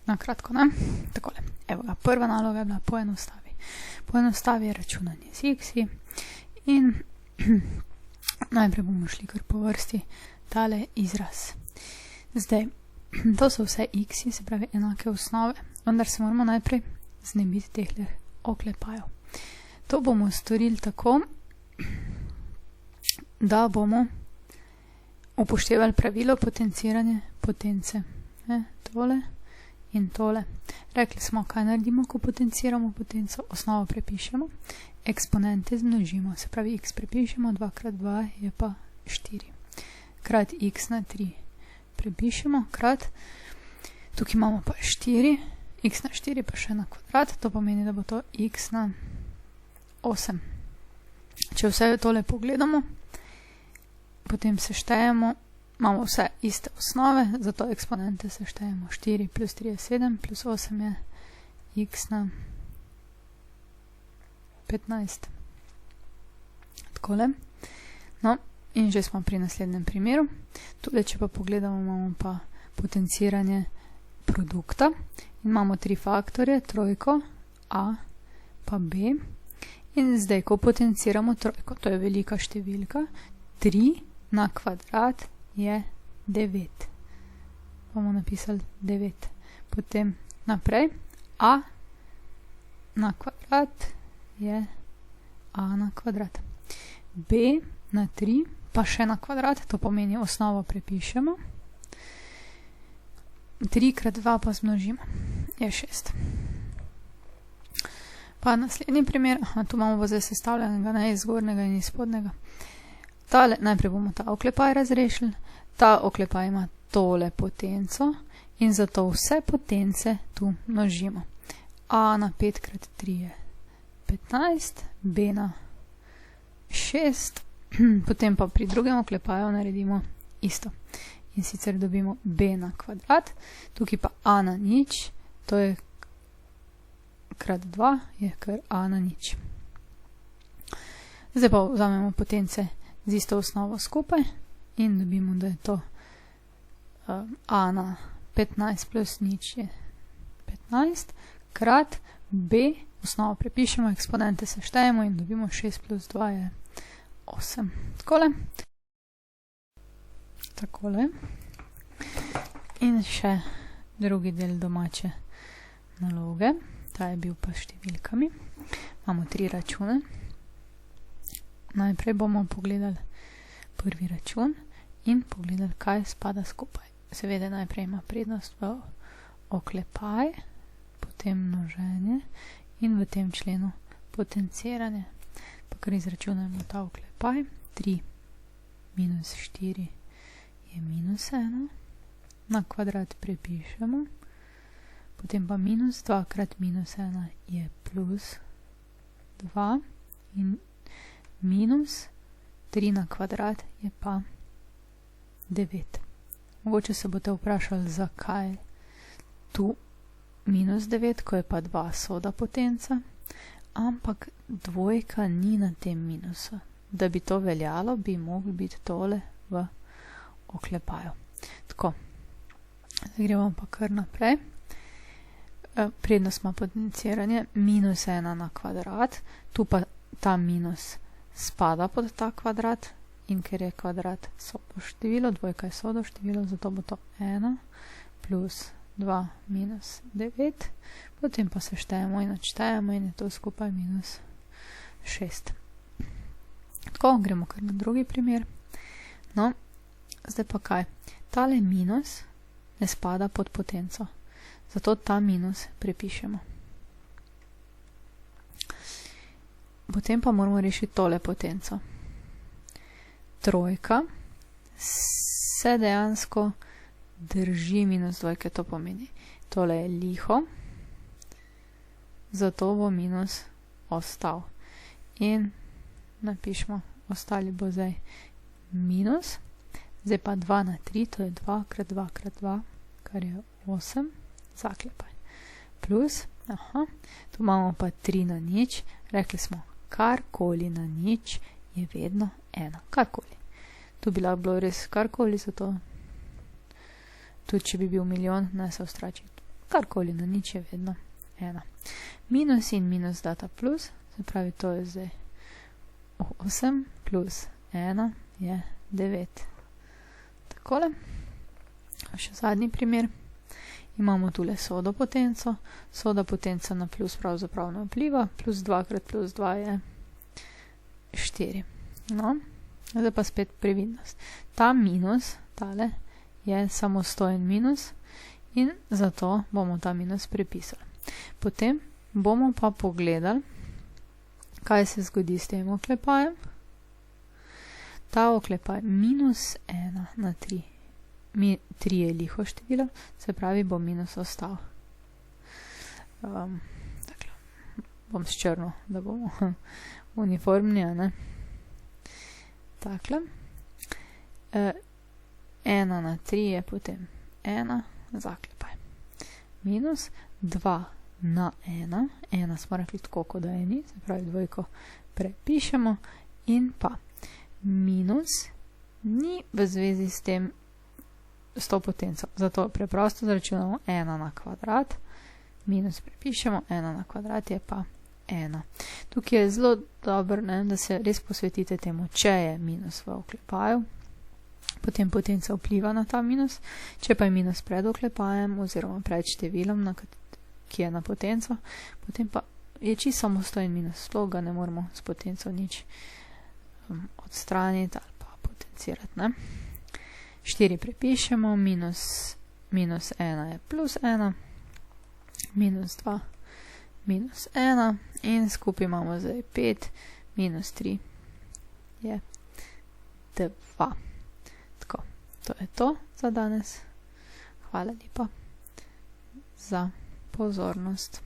na kratko, ne? Takole, evo ga, prva naloga je bila poenostavi. Poenostavi računanje z x-i in najprej bomo šli kar po vrsti tale izraz. Zdaj, to so vse x-i, se pravi enake osnove, vendar se moramo najprej znebiti tehle oklepajev. To bomo storili tako, da bomo upoštevali pravilo potenciranja potence. Tole in tole. Rekli smo, kaj naredimo, ko potenciramo potenco, osnovo prepišemo, eksponente zmnožimo, se pravi x prepišemo, 2 krat 2 je pa 4. Krat x na 3 prepišemo, krat, tukaj imamo pa 4, x na 4 pa še na kvadrat, to pomeni, da bo to x na 8. Če vse tole pogledamo, potem seštejemo, imamo vse iste osnove, zato eksponente seštejemo. 4 plus 3 je 7, plus 8 je x na 15. Takole. No, in že smo pri naslednjem primeru. Tule, če pa pogledamo, imamo pa potenciranje produkta. Imamo 3 faktorje, trojko, a pa b. In zdaj, ko potenciramo trojko, to je velika številka, 3 na kvadrat je 9. Bomo napisali 9. Potem naprej, a na kvadrat je a na kvadrat. B na 3, pa še na kvadrat, to pomeni osnovo prepišemo. 3 krat 2 pa zmnožimo, je 6. Pa naslednji primer, tu imamo pa zdaj sestavljenega, ne, iz zgornjega in iz spodnega. Tale, najprej bomo ta oklepaj razrešili, ta oklepaj ima tole potenco in zato vse potence tu množimo. A na 5 krat 3 je 15, b na 6, potem pa pri drugem oklepaju naredimo isto. In sicer dobimo b na kvadrat, tukaj pa a na nič, to je krat 2 je kar a na nič. Zdaj pa vzamemo potence z isto osnovo skupaj in dobimo, da je to a na 15 plus nič je 15 krat b, osnovo prepišemo, eksponente seštejemo in dobimo 6 plus 2 je 8. Takole. In še drugi del domače naloge. Ta je bil pa s številkami. Imamo 3 račune. Najprej bomo pogledali prvi račun in pogledali, kaj spada skupaj. Seveda najprej ima prednost v oklepaj, potem množenje in v tem členu potenciranje. Pa kar izračunajmo ta oklepaj. 3 minus 4 je minus 1. Na kvadrat prepišemo. Potem pa minus 2 krat minus 1 je plus 2 in minus 3 na kvadrat je pa 9. Mogoče se boste vprašali, zakaj tu minus 9, ko je pa 2 soda potenca, ampak dvojka ni na tem minusu. Da bi to veljalo, bi mogli biti tole v oklepaju. Tako, zdaj gremo pa kar naprej. Prednost ima potenciranje minus 1 na kvadrat, tu pa ta minus spada pod ta kvadrat in ker je kvadrat sodo število, dvojka je sodo število, zato bo to 1 plus 2 minus 9, potem pa seštejemo in odštejemo in je to skupaj minus 6. Tako, gremo kar na drugi primer. No, zdaj pa kaj? Tale minus ne spada pod potenco, zato ta minus prepišemo. Potem pa moramo rešiti tole potenco. Trojka se dejansko drži minus dvojke, to pomeni. Tole je liho, zato bo minus ostal. In napišemo, ostali bo zdaj minus, zdaj pa 2 na 3, to je 2 krat 2 krat 2, kar je 8, zaklepaj. Plus, tu imamo pa 3 na nič, rekli smo, karkoli na nič je vedno 1, karkoli. Tu bi lahko bilo res karkoli, zato tudi če bi bil milijon, ne se ustračiti. karkoli na nič je vedno 1. Minus in minus data plus, se pravi, to je zdaj 8 plus 1 je 9. Takole. Še zadnji primer. Imamo tule sodo potenco. Soda potenca na plus pravzaprav ne vpliva. Plus 2 krat plus 2 je 4. No, zdaj pa spet previdnost. Ta minus, tale, je samostojen minus in zato bomo ta minus prepisali. Potem bomo pa pogledali, kaj se zgodi s tem oklepajem. Ta oklepaj minus 1 na 3. 3 je liho število, se pravi, bo minus ostal. Takle, bom s črno, da bomo uniformni, ne? Takle. 1 na 3 je potem 1, zaklepaj. Minus 2 na 1, 1 smo rekli tako, kot da je ni, se pravi, dvojko prepišemo in pa minus ni v zvezi s tem, s to potenco. Zato preprosto zaračunamo 1 na kvadrat, minus prepišemo, 1 na kvadrat je pa 1. Tukaj je zelo dobro, ne, da se res posvetite temu, če je minus v oklepaju, potem potenca vpliva na ta minus, če pa je minus pred oklepajem oziroma pred številom, ki je na potenco, potem pa je čisto samostojen minus, sploh ga ne moramo s potenco nič odstraniti ali pa potencirati, ne. 4 prepišemo, minus 1 je plus 1, minus 2, minus 1 in skupaj imamo zdaj 5, minus 3 je 2. Tako, to je to za danes. Hvala lepa za pozornost.